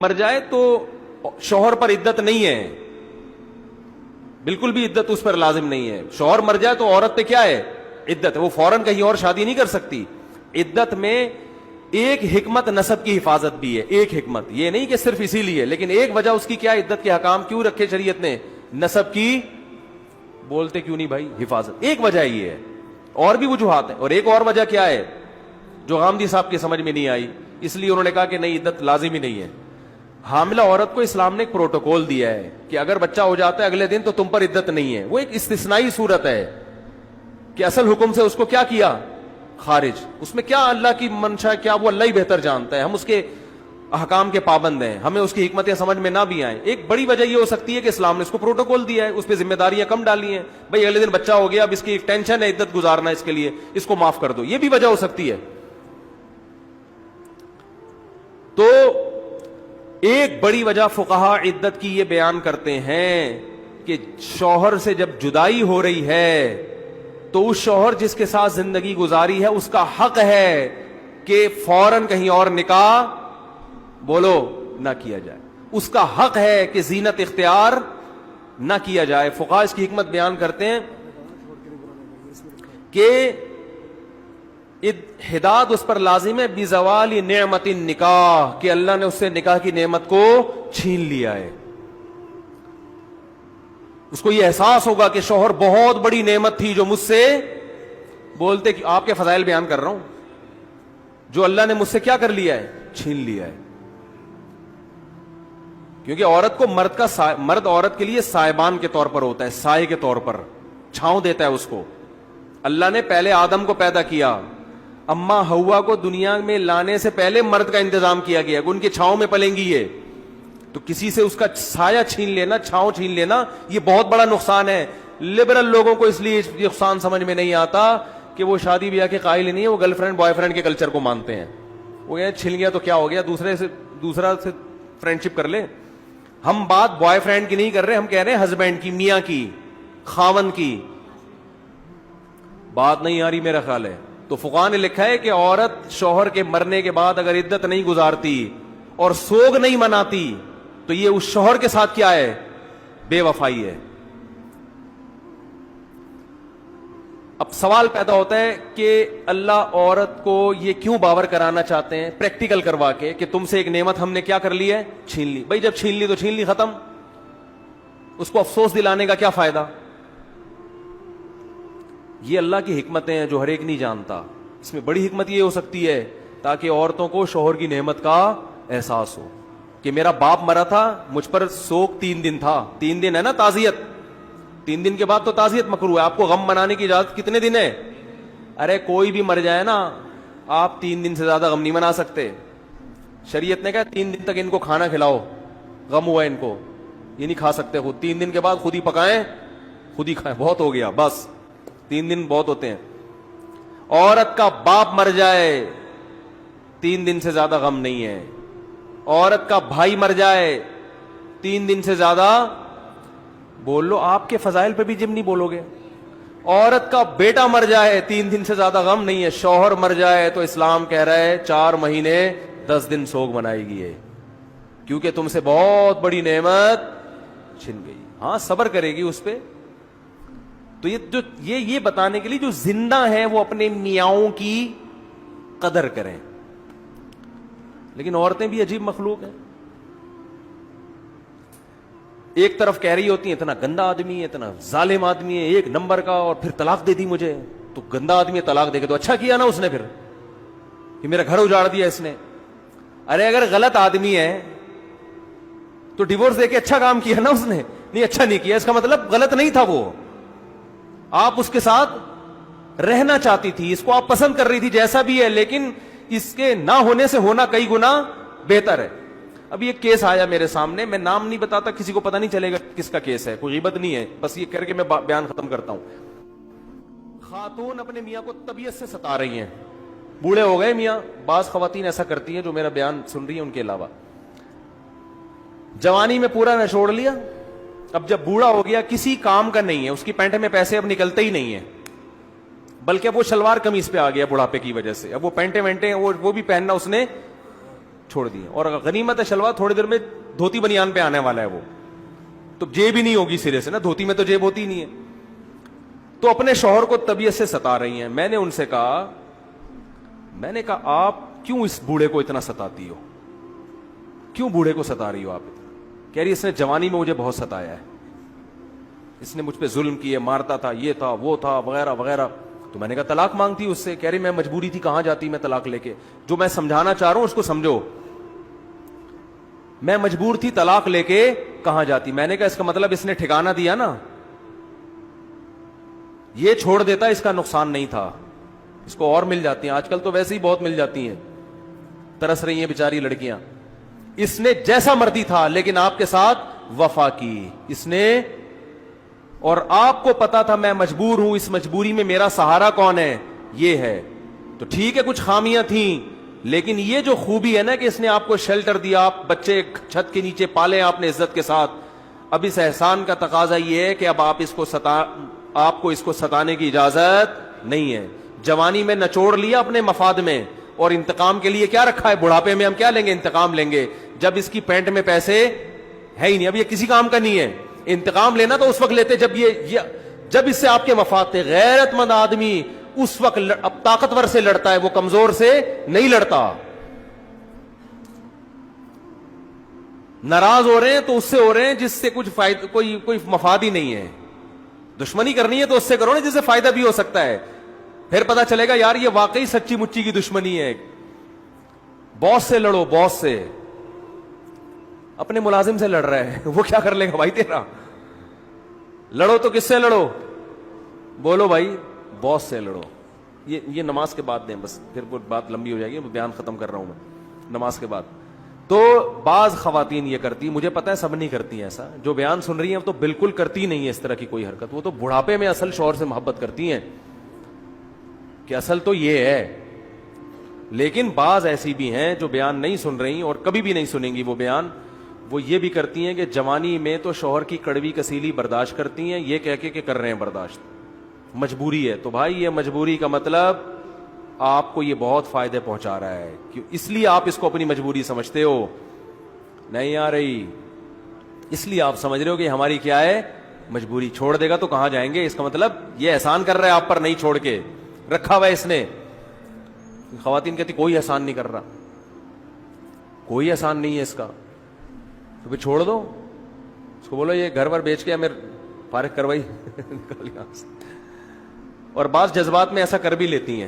مر جائے تو شوہر پر عدت نہیں ہے, بالکل بھی عدت اس پر لازم نہیں ہے. شوہر مر جائے تو عورت پہ کیا ہے؟ عدت ہے. وہ فوراً کہیں اور شادی نہیں کر سکتی. عدت میں ایک حکمت نسب کی حفاظت بھی ہے, ایک حکمت, یہ نہیں کہ صرف اسی لیے, لیکن ایک وجہ اس کی کیا, عدت کے حکام کیوں رکھے شریعت نے؟ نسب کی, بولتے کیوں نہیں بھائی, حفاظت. ایک وجہ یہ ہے, اور بھی وجوہات ہیں. اور ایک اور وجہ کیا ہے جو غامدی صاحب کی سمجھ میں نہیں آئی, اس لیے انہوں نے کہا کہ نہیں, عدت لازمی نہیں ہے. حاملہ عورت کو اسلام نے ایک پروٹوکول دیا ہے کہ اگر بچہ ہو جاتا ہے اگلے دن تو تم پر عدت نہیں ہے. وہ ایک استثنائی صورت ہے کہ اصل حکم سے اس کو کیا کیا, خارج. اس میں کیا اللہ کی منشا ہے, کیا وہ اللہ ہی بہتر جانتا ہے, ہم اس کے احکام کے پابند ہیں, ہمیں اس کی حکمتیں سمجھ میں نہ بھی آئیں. ایک بڑی وجہ یہ ہو سکتی ہے کہ اسلام نے اس کو پروٹوکول دیا ہے, اس پہ ذمہ داریاں کم ڈالی ہیں. بھائی اگلے دن بچہ ہو گیا, اب اس کی ایک ٹینشن ہے, عدت گزارنا, اس کے لیے اس کو معاف کر دو. یہ بھی وجہ ہو سکتی ہے. تو ایک بڑی وجہ فقہا عدت کی یہ بیان کرتے ہیں کہ شوہر سے جب جدائی ہو رہی ہے تو اس شوہر جس کے ساتھ زندگی گزاری ہے اس کا حق ہے کہ فوراً کہیں اور نکاح, بولو, نہ کیا جائے. اس کا حق ہے کہ زینت اختیار نہ کیا جائے. فقہا اس کی حکمت بیان کرتے ہیں کہ ہدایت اس پر لازم ہے بزوال نعمت النکاح, کہ اللہ نے اس سے نکاح کی نعمت کو چھین لیا ہے. اس کو یہ احساس ہوگا کہ شوہر بہت بڑی نعمت تھی جو مجھ سے, بولتے کہ آپ کے فضائل بیان کر رہا ہوں, جو اللہ نے مجھ سے کیا کر لیا ہے, چھین لیا ہے. کیونکہ عورت کو مرد عورت کے لیے سائبان کے طور پر ہوتا ہے, سائے کے طور پر چھاؤں دیتا ہے اس کو. اللہ نے پہلے آدم کو پیدا کیا, اما ہوا کو دنیا میں لانے سے پہلے مرد کا انتظام کیا گیا کہ ان کی چھاؤں میں پلیں گی یہ. تو کسی سے اس کا سایہ چھین لینا, چھاؤں چھین لینا, یہ بہت بڑا نقصان ہے. لبرل لوگوں کو اس لیے یہ نقصان سمجھ میں نہیں آتا کہ وہ شادی بیاہ کے قائل نہیں ہے, وہ گرل فرینڈ بوائے فرینڈ کے کلچر کو مانتے ہیں. وہ یہ چھن گیا تو کیا ہو گیا, دوسرا سے فرینڈ شپ کر لے. ہم بات بوائے فرینڈ کی نہیں کر رہے, ہم کہہ رہے ہیں ہسبینڈ کی, میاں کی, خاون کی. بات نہیں آ رہی میرا خیال ہے. تو فقہا نے لکھا ہے کہ عورت شوہر کے مرنے کے بعد اگر عدت نہیں گزارتی اور سوگ نہیں مناتی تو یہ اس شوہر کے ساتھ کیا ہے, بے وفائی ہے. اب سوال پیدا ہوتا ہے کہ اللہ عورت کو یہ کیوں باور کرانا چاہتے ہیں پریکٹیکل کروا کے کہ تم سے ایک نعمت ہم نے کیا کر لی ہے, چھین لی. بھائی جب چھین لی تو چھین لی, ختم. اس کو افسوس دلانے کا کیا فائدہ؟ یہ اللہ کی حکمتیں ہیں جو ہر ایک نہیں جانتا. اس میں بڑی حکمت یہ ہو سکتی ہے تاکہ عورتوں کو شوہر کی نعمت کا احساس ہو کہ میرا باپ مرا تھا, مجھ پر سوگ 3 دن تھا. 3 دن ہے نا تعزیت, 3 دن کے بعد تو تعزیت مکروہ ہے. آپ کو غم منانے کی اجازت کتنے دن ہے؟ ارے کوئی بھی مر جائے نا, آپ 3 دن سے زیادہ غم نہیں منا سکتے. شریعت نے کہا 3 دن تک ان کو کھانا کھلاؤ, غم ہوا ان کو, یہ نہیں کھا سکتے خود. 3 دن کے بعد خود ہی پکائیں, خود ہی کھائیں, بہت ہو گیا بس. 3 دن بہت ہوتے ہیں. عورت کا باپ مر جائے 3 دن سے زیادہ غم نہیں ہے. عورت کا بھائی مر جائے 3 دن سے زیادہ, بول لو, آپ کے فضائل پہ بھی جم نہیں بولو گے. عورت کا بیٹا مر جائے 3 دن سے زیادہ غم نہیں ہے. شوہر مر جائے تو اسلام کہہ رہا ہے 4 مہینے 10 دن سوگ منائے گی ہے, کیونکہ تم سے بہت بڑی نعمت چھن گئی. ہاں صبر کرے گی اس پہ. تو یہ بتانے کے لیے جو زندہ ہیں وہ اپنے میاؤں کی قدر کریں. لیکن عورتیں بھی عجیب مخلوق ہیں. ایک طرف کہہ رہی ہوتی ہیں اتنا گندا آدمی ہے, اتنا ظالم آدمی ہے, 1 نمبر کا, اور پھر طلاق دے دی مجھے. تو گندا آدمی طلاق دے کے تو اچھا کیا نا اس نے, پھر کہ میرا گھر اجاڑ دیا اس نے. ارے اگر غلط آدمی ہے تو ڈیورس دے کے اچھا کام کیا نا اس نے. نہیں, اچھا نہیں کیا, اس کا مطلب غلط نہیں تھا وہ. آپ اس کے ساتھ رہنا چاہتی تھی, اس کو آپ پسند کر رہی تھی جیسا بھی ہے, لیکن اس کے نہ ہونے سے ہونا کئی گنا بہتر ہے. اب یہ کیس آیا میرے سامنے, میں نام نہیں بتاتا, کسی کو پتہ نہیں چلے گا کس کا کیس ہے, کوئی غیبت نہیں ہے, بس یہ کر کے میں بیان ختم کرتا ہوں. خاتون اپنے میاں کو طبیعت سے ستا رہی ہیں, بوڑھے ہو گئے میاں. بعض خواتین ایسا کرتی ہیں جو میرا بیان سن رہی ہیں, ان کے علاوہ جوانی میں پورا نچوڑ لیا, اب جب بوڑھا ہو گیا کسی کام کا نہیں ہے, اس کی پینٹ میں پیسے اب نکلتے ہی نہیں ہیں, بلکہ وہ شلوار قمیص پہ آ گیا بڑھاپے کی وجہ سے. اب وہ پینٹیں وینٹیں وہ بھی پہننا اس نے چھوڑ دیے. اور غنیمت ہے شلوار, تھوڑی دیر میں دھوتی بنیان پہ آنے والا ہے وہ, تو جیب ہی نہیں ہوگی سرے سے نا, دھوتی میں تو جیب ہوتی نہیں ہے. تو اپنے شوہر کو طبیعت سے ستا رہی ہیں. میں نے ان سے کہا آپ کیوں اس بوڑھے کو اتنا ستاتی ہو, کیوں بوڑھے کو ستا رہی ہو آپ؟ کہہ رہی اس نے جوانی میں مجھے بہت ستایا ہے, اس نے مجھ پہ ظلم کیے, مارتا تھا, یہ تھا وہ تھا وغیرہ وغیرہ. تو میں نے کہا طلاق مانگتی اس سے. کہہ رہی میں مجبوری تھی, کہاں جاتی میں طلاق لے کے. جو میں سمجھانا چاہ رہا ہوں اس کو سمجھو, میں مجبور تھی, طلاق لے کے کہاں جاتی. میں نے کہا اس کا مطلب اس نے ٹھکانہ دیا نا, یہ چھوڑ دیتا اس کا نقصان نہیں تھا, اس کو اور مل جاتی ہیں. آج کل تو ویسے ہی بہت مل جاتی ہیں, ترس رہی ہیں بیچاری لڑکیاں. اس نے جیسا مرضی تھا لیکن آپ کے ساتھ وفا کی اس نے, اور آپ کو پتا تھا میں مجبور ہوں, اس مجبوری میں میرا سہارا کون ہے, یہ ہے. تو ٹھیک ہے کچھ خامیاں تھیں, لیکن یہ جو خوبی ہے نا کہ اس نے آپ کو شیلٹر دیا, آپ بچے چھت کے نیچے پالے آپ نے عزت کے ساتھ. اب اس احسان کا تقاضا یہ ہے کہ اب آپ کو اس کو ستانے کی اجازت نہیں ہے. جوانی میں نچوڑ لیا اپنے مفاد میں, اور انتقام کے لیے کیا رکھا ہے, بڑھاپے میں ہم کیا لیں گے, انتقام لیں گے, جب اس کی پینٹ میں پیسے ہے ہی نہیں. اب یہ کسی کام کا نہیں ہے. انتقام لینا تو اس وقت لیتے جب اس سے آپ کے مفاد تھے. غیرت مند آدمی اس وقت اب طاقتور سے لڑتا ہے, وہ کمزور سے نہیں لڑتا. ناراض ہو رہے ہیں تو اس سے ہو رہے ہیں جس سے کچھ فائدہ کوئی مفاد ہی نہیں ہے. دشمنی کرنی ہے تو اس سے کرو نا جس سے فائدہ بھی ہو سکتا ہے. پھر پتا چلے گا یار یہ واقعی سچی مچی کی دشمنی ہے. باس سے لڑو, باس سے. اپنے ملازم سے لڑ رہا ہے, وہ کیا کر لے گا بھائی تیرا. لڑو تو کس سے لڑو, بولو بھائی باس سے لڑو. یہ نماز کے بعد دیں بس, پھر وہ بات لمبی ہو جائے گی, بیان ختم کر رہا ہوں میں نماز کے بعد. تو بعض خواتین یہ کرتی, مجھے پتا ہے سب نہیں کرتی ہیں ایسا, جو بیان سن رہی ہیں تو بالکل کرتی نہیں ہے اس طرح کی کوئی حرکت. وہ تو بڑھاپے میں اصل شوہر سے محبت کرتی ہیں کہ اصل تو یہ ہے. لیکن بعض ایسی بھی ہیں جو بیان نہیں سن رہی اور کبھی بھی نہیں سنیں گی وہ بیان. وہ یہ بھی کرتی ہیں کہ جوانی میں تو شوہر کی کڑوی کسیلی برداشت کرتی ہیں, یہ کہہ کے کہ کر رہے ہیں برداشت, مجبوری ہے. تو بھائی یہ مجبوری کا مطلب آپ کو یہ بہت فائدے پہنچا رہا ہے, اس لیے آپ اس کو اپنی مجبوری سمجھتے ہو. نہیں آ رہی, اس لیے آپ سمجھ رہے ہو کہ ہماری کیا ہے مجبوری. چھوڑ دے گا تو کہاں جائیں گے, اس کا مطلب یہ احسان کر رہا ہے آپ پر, نہیں چھوڑ کے رکھا ہوا ہے اس نے. خواتین کہتی کوئی احسان نہیں کر رہا, کوئی احسان نہیں ہے اس کا, تو پھر چھوڑ دو اس کو. بولو یہ گھر ور بیچ کے میرے فارغ کروائی. اور بعض جذبات میں ایسا کر بھی لیتی ہیں,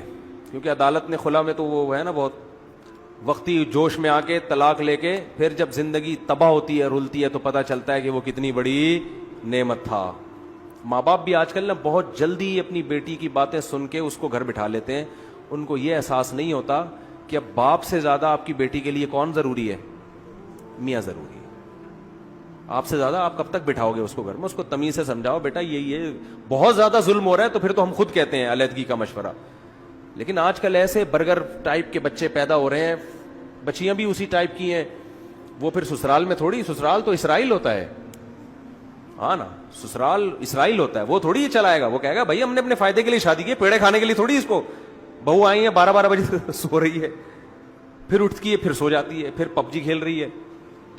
کیونکہ عدالت نے خلا میں تو وہ ہے نا بہت وقتی جوش میں آ کے طلاق لے کے پھر جب زندگی تباہ ہوتی ہے, رلتی ہے, تو پتہ چلتا ہے کہ وہ کتنی بڑی نعمت تھا. ماں باپ بھی آج کل نا بہت جلدی اپنی بیٹی کی باتیں سن کے اس کو گھر بٹھا لیتے ہیں. ان کو یہ احساس نہیں ہوتا کہ اب باپ سے زیادہ آپ کی بیٹی کے لیے کون ضروری ہے, میاں ضروری ہے. آپ سے زیادہ آپ کب تک بٹھاؤ گے اس کو گھر میں, اس کو تمیز سے سمجھاؤ بیٹا یہ بہت زیادہ ظلم ہو رہا ہے, تو پھر تو ہم خود کہتے ہیں علیحدگی کا مشورہ. لیکن آج کل ایسے برگر ٹائپ کے بچے پیدا ہو رہے ہیں, بچیاں بھی اسی ٹائپ کی ہیں. وہ پھر سسرال میں تھوڑی, سسرال تو اسرائیل ہوتا ہے, ہاں نا, سسرال اسرائیل ہوتا ہے. وہ تھوڑی یہ چلائے گا, وہ کہے گا بھائی ہم نے اپنے فائدے کے لیے شادی کی, پیڑے کھانے کے لیے تھوڑی. اس کو بہو آئی ہے 12 بجے سو رہی ہے, پھر اٹھتی ہے, پھر سو جاتی ہے, پھر پب جی کھیل رہی ہے.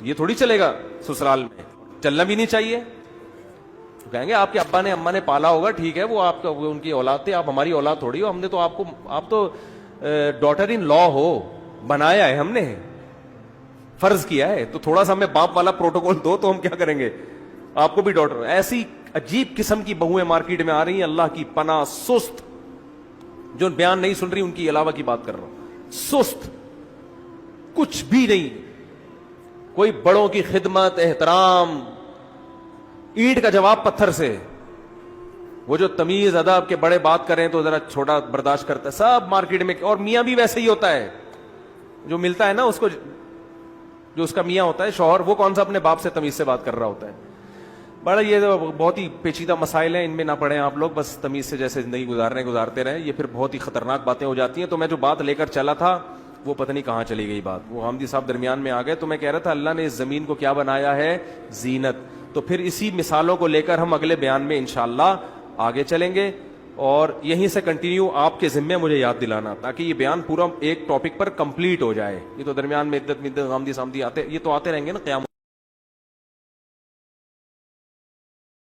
یہ تھوڑی چلے گا سسرال میں, چلنا بھی نہیں چاہیے. کہیں گے آپ کے ابا نے اماں نے پالا ہوگا, ٹھیک ہے, وہ آپ کا ان کی اولاد تھے, آپ ہماری اولاد تھوڑی ہو. ہم نے تو آپ تو ڈاٹر ان لا ہو, بنایا ہے ہم نے, فرض کیا ہے, تو تھوڑا سا ہمیں باپ والا پروٹوکول دو تو ہم کیا کریں گے, آپ کو بھی ڈاٹر. ایسی عجیب قسم کی بہویں مارکیٹ میں آ رہی ہیں, اللہ کی پناہ, سست, جو بیان نہیں سن رہی ان کی علاوہ کی بات کر رہا ہوں. سست, کچھ بھی نہیں, کوئی بڑوں کی خدمت احترام, اینٹ کا جواب پتھر سے. وہ جو تمیز ادب کے بڑے بات کریں تو ذرا چھوٹا برداشت کرتا ہے, سب مارکیٹ میں. اور میاں بھی ویسے ہی ہوتا ہے, جو ملتا ہے نا اس کو, جو اس کا میاں ہوتا ہے شوہر, وہ کون سا اپنے باپ سے تمیز سے بات کر رہا ہوتا ہے. بڑا یہ بہت ہی پیچیدہ مسائل ہیں, ان میں نہ پڑیں آپ لوگ, بس تمیز سے جیسے زندگی گزارتے رہیں. یہ پھر بہت ہی خطرناک باتیں ہو جاتی ہیں. تو میں جو بات لے کر چلا تھا وہ پتہ نہیں کہاں چلی گئی بات, وہ حامدی صاحب درمیان میں آ گئے. تو میں کہہ رہا تھا اللہ نے اس زمین کو کیا بنایا ہے, زینت. تو پھر اسی مثالوں کو لے کر ہم اگلے بیان میں انشاءاللہ آگے چلیں گے. اور یہیں سے کنٹینیو آپ کے ذمے مجھے یاد دلانا تاکہ یہ بیان پورا ایک ٹاپک پر کمپلیٹ ہو جائے. یہ تو درمیان میں عدت مدت غامدی سامدی آتے، یہ تو آتے رہیں گے نا قیام